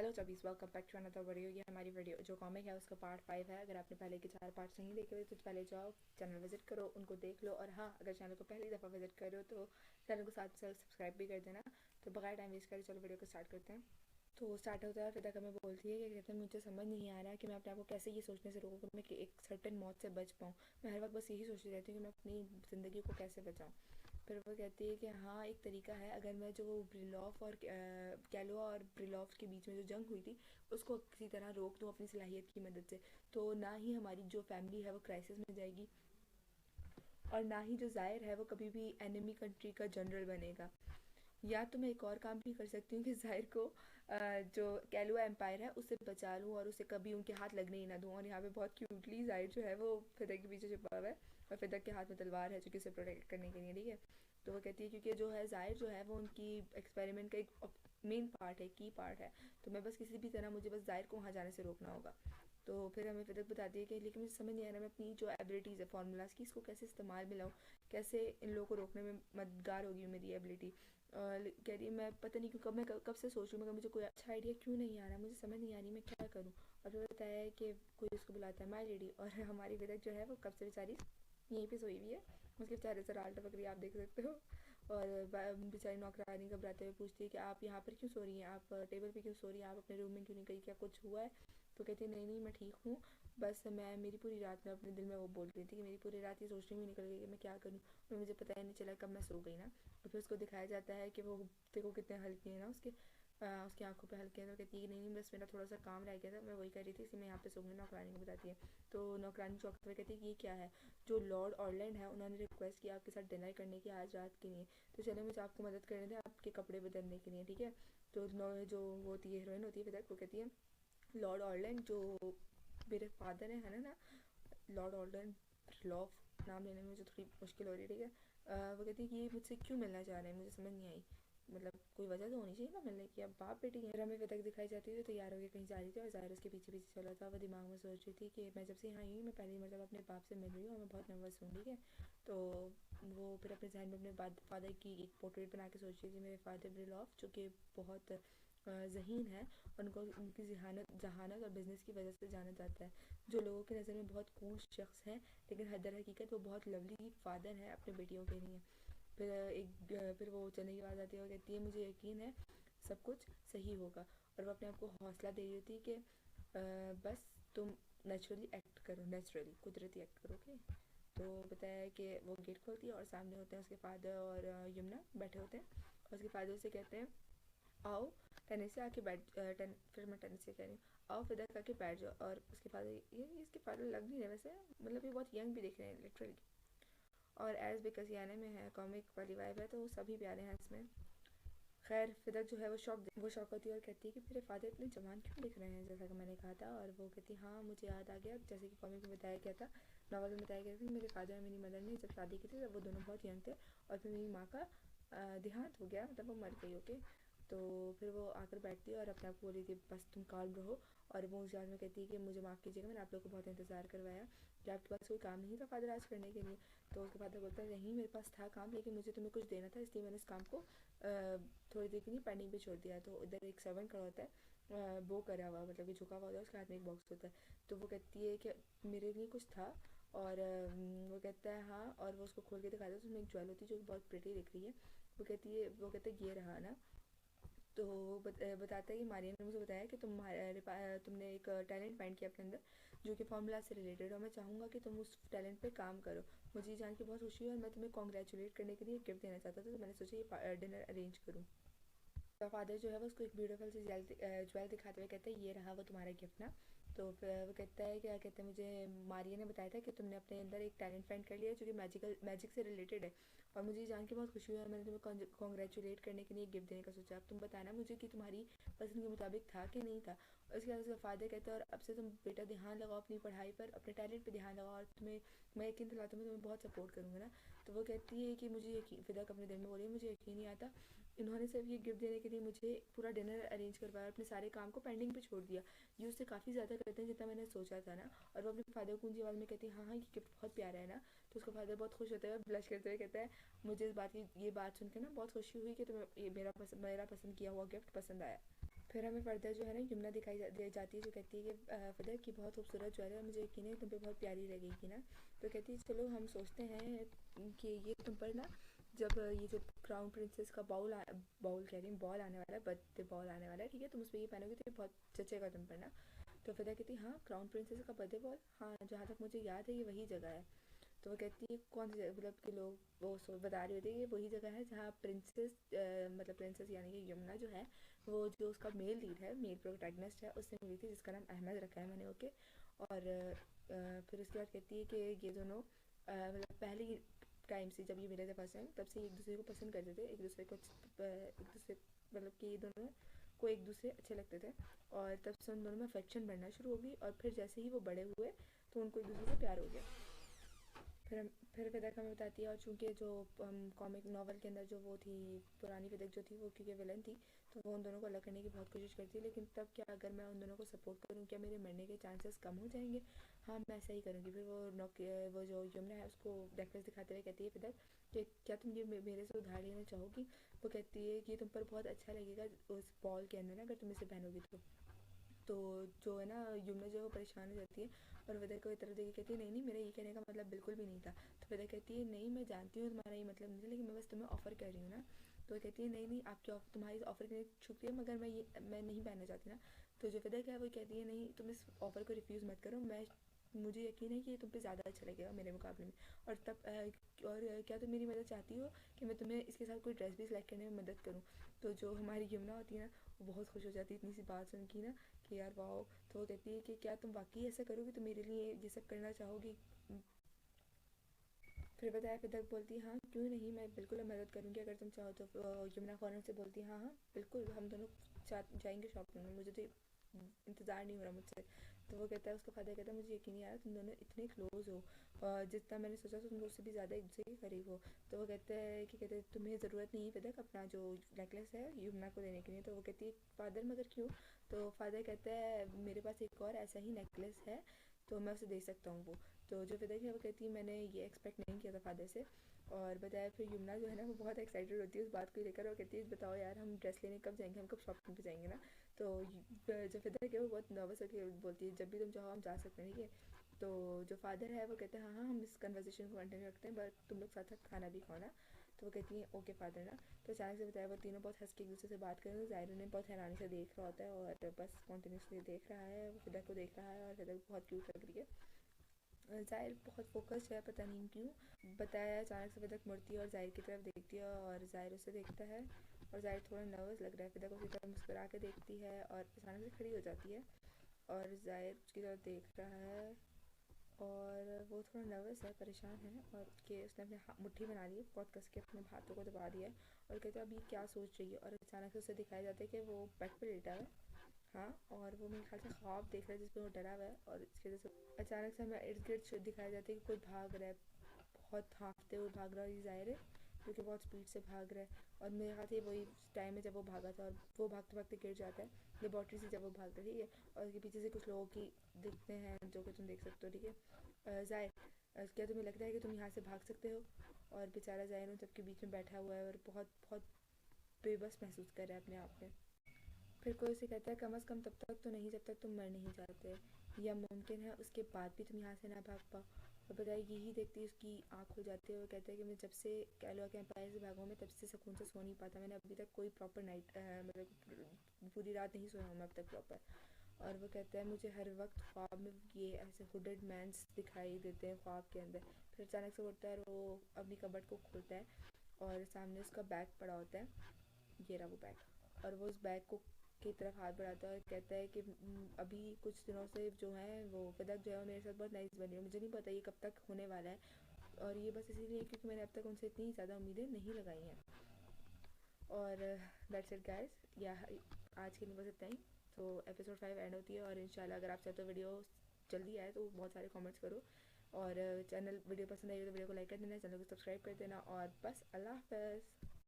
Hello चबीस, welcome back to another video. ये हमारी वीडियो जो कॉमिक है उसका पार्ट 5 है। अगर आपने पहले के 4 पार्ट्स नहीं देखे हुए तो पहले जाओ चैनल विजिट करो, उनको देख लो। और हाँ, अगर चैनल को पहली दफ़ा विजिट करो तो चैनल को साथ साथ सब्सक्राइब भी कर देना। तो बगैर टाइम वेस्ट करे चलो वीडियो को स्टार्ट करते हैं। तो स्टार्ट होता है फिदा हमें बोलती है कि कहते हैं मुझे समझ नहीं आ रहा कि मैं अपने आप को कैसे ये सोचने से रोकूं कि मैं एक सर्टेन मौत से बच पाऊँ। मैं हर वक्त बस यही सोचती रहती हूँ कि मैं अपनी ज़िंदगी को कैसे बचाऊँ। फिर वो कहती है कि हाँ, एक तरीका है। अगर मैं जो ब्रिलॉफ और कैलोआ और ब्रिलॉफ के बीच में जो जंग हुई थी उसको किसी तरह रोक दूँ अपनी सलाहियत की मदद से, तो ना ही हमारी जो फैमिली है वो क्राइसिस में जाएगी और ना ही जो ज़ाहिर है वो कभी भी एनिमी कंट्री का जनरल बनेगा। या तो मैं एक और काम भी कर सकती हूँ कि ज़ाहिर को जो कैलुआ एम्पायर है उससे बचा लूँ और उसे कभी उनके हाथ लगने ही ना दूँ। और यहाँ पे बहुत क्यूटली ज़ाहिर जो है वो फिदा के पीछे छुपा हुआ है और फिदा के हाथ में तलवार है जो कि उसे प्रोटेक्ट करने के लिए, ठीक है। तो वो कहती है क्योंकि जो है ज़ाहिर जो है वो उनकी एक्सपेरिमेंट का एक मेन पार्ट है, की पार्ट है। तो मैं बस किसी भी तरह मुझे बस ज़ाहिर को वहाँ जाने से रोकना होगा। तो फिर हमें फिदक बताती है कि लेकिन मुझे समझ नहीं आ रहा मैं अपनी जो एबिलिटीज़ है फार्मूलाज की इसको कैसे इस्तेमाल में लाऊँ, कैसे इन लोगों को रोकने में मददगार होगी मेरी एबिलिटी। कह रही है मैं पता नहीं क्यों कब से सोच रही हूँ मगर मुझे कोई अच्छा आइडिया क्यों नहीं आ रहा, मुझे समझ नहीं आ रही मैं क्या करूँ। और फिर बताया है कि कोई उसको बुलाता है माई लेडी, और हमारी विदक जो है वो कब से बेचारी यहीं पे सोई हुई है। उसके बेचारे से राल टपक रही है, आप देख सकते हो। और बेचारी नौकरानी घबराते हुए पूछती है कि आप यहाँ पर क्यों सो रही हैं, आप टेबल पे क्यों सो रही हैं, आप अपने रूम में क्यों नहीं गई, क्या कुछ हुआ है। तो कहती है नहीं नहीं मैं ठीक हूँ, बस मैं मेरी पूरी रात में अपने दिल में वो बोल रही थी कि मेरी पूरी रात ये सोचने में निकल गई कि मैं क्या करूँ और मुझे पता ही नहीं चला कब मैं सो गई ना। और फिर उसको दिखाया जाता है कि वो देखो कितने हल्के हैं ना उसकी आंखों पे हल्के हैं। तो कहती है नहीं नहीं बस मेरा थोड़ा सा काम रह गया था, मैं वही कर रही थी इसलिए मैं यहाँ पे सो गई। नौकरानी को बताती है। तो नौकरानी चौंकते हुए कहती है कि ये क्या है। जो लॉर्ड ऑरलैंड है उन्होंने रिक्वेस्ट किया आपके साथ डिनर करने की आज रात के लिए, तो चले मुझे आपको मदद करने दें आपके कपड़े बदलने के लिए, ठीक है। तो जो वो होती है हीरोइन होती है विदक, वो कहती है लॉर्ड ऑरलैंड जो मेरे फादर है ना, लॉर्ड ऑर्डन लॉफ, नाम लेने में मुझे थोड़ी मुश्किल हो रही है, ठीक है। वो कहती है कि ये मुझसे क्यों मिलना चाह रहे हैं, मुझे समझ नहीं आई। मतलब कोई वजह तो होनी चाहिए ना मिलने की। अब बाप बेटी है। हमें विदक दिखाई जाती थी तो तैयार होकर कहीं जा रही थी और ज़ाहिर उसके पीछे पीछे चला था। वो दिमाग में सोच रही थी कि मैं जब से यहाँ आई हूँ मैं पहली मरतबा अपने बाप से मिल रही हूँ और मैं बहुत नर्वस हूँ, ठीक है। तो वो फिर अपने जहन में अपने फादर की एक पोर्ट्रेट बना के सोच रही थी, मेरे फादर ब्रिलॉफ जो कि बहुत ज़हीन है और उनको उनकी जहानत और बिज़नेस की वजह से जाना जाता है। जो लोगों की नज़र में बहुत कूल शख्स हैं लेकिन दर हकीकत वो बहुत लवली फादर है अपने बेटियों के लिए। फिर वो चलने की बात आती है और कहती है मुझे यकीन है सब कुछ सही होगा। और वो अपने आप को हौसला दे रही थी कि बस तुम नेचुरली एक्ट करो, नेचुरली कुदरती एक्ट करो, ओके। तो बताया कि वो गेट खोलती है और सामने होते हैं उसके फादर और यमुना बैठे होते हैं और उसके फादर से कहते हैं आओ टेनिस से आके फिर मैं टेनिस से कह रही हूँ आओ फिदा करके बैठ जाओ। और उसके फादर, ये इसके फादर लग नहीं रहे वैसे, मतलब ये बहुत यंग भी दिख रहे हैं लिटरली। और एज बिकॉज ये आने में है कॉमिक वाली वाइब है तो सभी प्यारे हैं इसमें। खैर फिदा जो है वो शौक होती है और कहती है कि मेरे फादर इतने जवान क्यों दिख रहे हैं जैसा कि मैंने कहा था। और वो कहती है हाँ मुझे याद आ गया, जैसे कि कॉमिक में बताया गया था, नॉवल में बताया गया था कि मेरे फादर और मेरी मदर ने जब शादी की थी तब वो दोनों बहुत यंग थे और फिर मेरी माँ का देहांत हो गया, मतलब वो मर गई, ओके। तो फिर वो आकर बैठती है और अपने आप को बोली कि बस तुम काम रहो। और वो उस याद में कहती है कि मुझे माफ़ कीजिएगा मैंने आप लोग को बहुत इंतज़ार करवाया, कि आपके पास कोई काम नहीं था फादर आज करने के लिए। तो उसके फादर बोलता है नहीं मेरे पास था काम लेकिन मुझे तुम्हें कुछ देना था इसलिए मैंने इस काम को थोड़ी देर के लिए पेंडिंग पे छोड़ दिया। तो इधर एक सर्वेंट खड़ा होता है वो करा हुआ, मतलब कि झुका हुआ होता है, उसके हाथ में एक बॉक्स होता है। तो वो कहती है कि मेरे लिए कुछ था। और वो कहता है हाँ, और वो उसको खोल के दिखाता है तो उसमें एक ज्वेल होती है जो कि बहुत प्रिटी दिख रही है। वो कहता है ये रहा ना। तो वो बताता है कि मारिया ने मुझे बताया कि तुमने एक टैलेंट फाइंड किया अपने अंदर जो कि फार्मूला से रिलेटेड है और मैं चाहूँगा कि तुम उस टैलेंट पे काम करो। मुझे ये जान के बहुत खुशी हुई और मैं तुम्हें कॉन्ग्रेचुलेट करने के लिए एक गिफ्ट देना चाहता था, तो मैंने सोचा ये डिनर अरेंज करूँ। तो फादर जो है वो उसको एक ब्यूटीफुल सी ज्वेल दिखाते हुए कहते हैं ये रहा वो तुम्हारा गिफ्ट ना। तो फिर वो कहता है क्या कहते हैं मुझे मारिया ने बताया था कि तुमने अपने अंदर एक टैलेंट फाइंड कर लिया है जो कि मैजिक से रिलेटेड है और मुझे ये जान के बहुत खुशी हुई और मैंने तुम्हें कॉन्ग्रेचुलेट करने के लिए गिफ्ट देने का सोचा। अब तुम बताना मुझे कि तुम्हारी पसंद के मुताबिक था कि नहीं था। और इसके बाद उसका फादर कहता है और अब से तुम बेटा ध्यान लगाओ अपनी पढ़ाई पर, अपने टैलेंट पर ध्यान लगाओ और मैं यकीन दिलाता हूँ मैं तुम्हें बहुत सपोर्ट करूँगा ना। तो वो कहती है कि मुझे यकीन, फिदा अपने दिल में बोली मुझे यकीन नहीं आता इन्होंने सिर्फ ये गिफ्ट देने के लिए मुझे पूरा डिनर अरेंज करवाया और अपने सारे काम को पेंडिंग पे छोड़ दिया। ये उससे काफ़ी ज़्यादा करते हैं जितना मैंने सोचा था ना। और वो अपने फादर को ऊंची आवाज़ में कहती है हाँ हाँ ये गिफ्ट बहुत प्यारा है ना। तो उसका फादर बहुत खुश होता है, ब्लश करते हुए कहता है मुझे ये बात सुन के ना बहुत खुशी हुई कि तुम्हें ये मेरा पसंद किया हुआ गिफ्ट पसंद आया। फिर हमें फर्दर जो है ना यमुना दिखाई दे जाती है, जो कहती है कि फिदक की बहुत खूबसूरत ज्वेलरी है, मुझे यकीन है तुम पे बहुत प्यारी लगेगी ना। तो कहती है चलो हम सोचते हैं कि ये तुम पर ना जब ये जो क्राउन प्रिंसेस का बाउल कह रही हूँ, बॉल आने वाला है, बर्थडे बॉल आने वाला है, ठीक है, तुम उस पर ये पहनोगे तो ये बहुत जचेगा तुम पर ना। तो फिदा कहती हाँ क्राउन प्रिंसेस का बर्थडे बॉल, हाँ जहाँ तक मुझे याद है ये वही जगह है। तो वो कहती है कौन सी जगह, मतलब कि लोग वो बता रही होती है कि वही जगह है जहाँ प्रिंसेस मतलब प्रिंसेस यानी कि यमुना जो है वो जो उसका मेल लीड है, मेल प्रोटैगनिस्ट है, उससे मिली थी जिसका नाम अहमद रखा है मैंने, ओके। और फिर उसके बाद कहती है कि ये दोनों मतलब पहली टाइम से जब ये मिले थे फर्स्ट टाइम तब से एक दूसरे को पसंद करते थे, एक दूसरे को एक दूसरे मतलब कि ये दोनों को एक दूसरे अच्छे लगते थे। और तब से उन दोनों में अफेक्शन बढ़ना शुरू हो गई, और फिर जैसे ही वो बड़े हुए तो उनको एक दूसरे से प्यार हो गया। फिर विदक हमें बताती है, और चूंकि जो कॉमिक नॉवल के अंदर जो वो थी पुरानी विदक जो थी वो क्योंकि विलन थी, तो वो उन दोनों को अलग करने की बहुत कोशिश करती है, लेकिन तब क्या अगर मैं उन दोनों को सपोर्ट करूँ क्या मेरे मरने के चांसेस कम हो जाएंगे? हाँ मैं ऐसा ही करूँगी। फिर वो जो यमुना है उसको नेकलेस दिखाते हुए कहती है विदक कि क्या तुम ये मेरे से उधार लेना चाहोगी? वो कहती है कि तुम पर बहुत अच्छा लगेगा उस बॉल के अंदर ना अगर तुम इसे पहनोगी तो जो है ना यमुना जो है वो परेशान हो जाती है, और विदर को इस तरफ देखी कहती है नहीं नहीं मेरा ये कहने का मतलब बिल्कुल भी नहीं था। तो विदर कहती है नहीं मैं जानती हूँ तुम्हारा ये मतलब नहीं था, लेकिन मैं बस तुम्हें ऑफ़र कर रही हूँ ना। तो कहती है नहीं नहीं आपकी तुम्हारी ऑफ़र के लिए शुक्रिया, मगर मैं नहीं पहनना चाहती ना। तो जो विदर है वो कहती है नहीं तुम इस ऑफ़र को रिफ्यूज़ मत करो, मैं मुझे यकीन है कि ये तुम पे ज़्यादा अच्छा लगेगा मेरे मुकाबले में। और तब क्या तुम मेरी मदद चाहती हो कि मैं तुम्हें इसके साथ कोई ड्रेस भी सिलेक्ट करने में मदद करूँ? तो जो हमारी यमुना होती है ना वो बहुत खुश हो जाती है इतनी सी बात सुन की ना कि यार वाओ। तो वो कहती है कि क्या तुम वाकई ऐसा करोगी, तुम मेरे लिए ये सब करना चाहोगी? फिर बताया, फिर तक बोलती है हाँ क्यों नहीं, मैं बिल्कुल मदद करूँगी अगर तुम चाहो तो। यमुना फ़ौरन से बोलती है हाँ हाँ बिल्कुल हम दोनों साथ जाएंगे शॉपिंग में, मुझे तो इंतज़ार नहीं हो रहा मुझसे। तो वो कहता है, उसका फादर कहता है मुझे यकीन नहीं आ रहा तुम दोनों इतने क्लोज हो, जितना मैंने सोचा था तुम उससे भी ज़्यादा एक दूसरे के करीब हो। तो वो कहता है कि कहते हैं तुम्हें ज़रूरत नहीं है फिदक अपना जो नेकलेस है यमुना को देने के लिए। तो वो कहती है फादर मगर क्यों? तो फादर कहता है मेरे पास एक और ऐसा ही नेकलेस है तो मैं उसे दे सकता हूँ वो। तो जो फिदक है वो कहती है मैंने ये एक्सपेक्ट नहीं किया था फादर से। और बताया फिर यमुना जो है ना वो बहुत एक्साइटेड होती है उस बात को लेकर, और कहती है बताओ यार हम ड्रेस लेने कब जाएंगे, हम कब शॉपिंग पे जाएंगे ना। तो जो फिदक है वो बहुत नर्वस होकर बोलती है जब भी तुम चाहो हम जा सकते हैं, ठीक है। तो जो फादर है वो कहते हैं हाँ हाँ हम इस कन्वर्सेशन को कंटिन्यू रखते हैं बट तुम लोग साथ साथ खाना भी खाओ ना। तो वो कहती है ओके फादर ना। तो अचानक से बताया वो तीनों बहुत हंस के एक दूसरे से बात कर रहे हैं, ज़ाहिर उन्हें बहुत हैरानी से देख रहा होता है और बस कॉन्टीन्यूसली देख रहा है, वो फिदक को देख रहा है और फिदक बहुत क्यूट लग रही है। ज़ाहिर बहुत फोकस्ड है पता नहीं क्यों। बताया अचानक से फिदक मुड़ती है और ज़ाहिर की तरफ देखती है और ज़ाहिर उसे देखता है, और ज़ाहिर थोड़ा नर्वस लग रहा है, फिदक उसकी तरफ मुस्कुरा के देखती है और अचानक से खड़ी हो जाती है और ज़ाहिर उसकी तरफ देख रहा है और वो थोड़ा नर्वस है, परेशान है, और कि उसने अपने मुट्ठी बना ली है बहुत कस के, अपने हाथों को दबा दिया है और कहते हैं अब ये क्या सोच रही है। और अचानक से उसे दिखाया जाता है कि वो बेड पर लेटा हुआ है, हाँ, और वो मेरे ख्याल से ख्वाब देख रहा है जिसमें वो डरा हुआ है, और इसकी वजह से अचानक से हमें इर्द गिर्द दिखाया जाता है कि कोई भाग रहा है, बहुत हाँफते हुए भाग रहा है, और ये ज़ाहिर है जो कि बहुत स्पीड से भाग रहा है। और मेरे ख्याल से वही टाइम है जब वो भागा था और वो भागते भागते गिर जाता है लेबॉर्ट्री से जब वो भागता है, ठीक है। और उसके पीछे से कुछ लोगों की दिखते हैं जो कि तुम देख सकते हो, ठीक है। ज़ाहिर क्या तुम्हें लगता है कि तुम यहाँ से भाग सकते हो? और बेचारा ज़ाहिर उन सबके बीच में बैठा हुआ है और बहुत बहुत बेबस महसूस कर रहा है अपने आप में। फिर कोई उसे कहता है कम अज़ कम तब तक तो नहीं जब तक तुम मर नहीं जाते, या मुमकिन है उसके बाद भी तुम यहाँ से ना भाग पाओ। और बताइए यही देखती है उसकी आँख खुल जाती है और कहता है कि मैं जब से कैलो के एम्पायर से भागा हूँ मैं तब से सुकून से सो नहीं पाता, मैंने अभी तक कोई प्रॉपर नाइट मतलब पूरी रात नहीं सोया हूँ मैं अब तक प्रॉपर। और वो कहता है मुझे हर वक्त ख्वाब में ये ऐसे हुडेड मैंस दिखाई देते हैं ख्वाब के अंदर। फिर अचानक से उठता है और वो अपनी कबर्ड को खोलता है और सामने उसका बैग पड़ा होता है, ये रहा वो बैग, और वो उस बैग को की तरफ हाथ बढ़ाता है और कहता है कि अभी कुछ दिनों से जो है वो फिदक जो है वो मेरे साथ बहुत नाइस बनी है, मुझे नहीं पता ये कब तक होने वाला है, और ये बस इसीलिए क्योंकि मैंने अब तक उनसे इतनी ज़्यादा उम्मीदें नहीं लगाई हैं। और दैट्स इट गाइस, या आज के लिए बस इतना ही। तो एपिसोड 5 एंड होती है, और इंशाल्लाह अगर आप चाहते हो वीडियो जल्दी आए तो बहुत सारे कमेंट्स करो, और चैनल वीडियो पसंद आई तो वीडियो को लाइक कर देना, चैनल को सब्सक्राइब कर देना, और बस अल्लाह हाफ़िज़।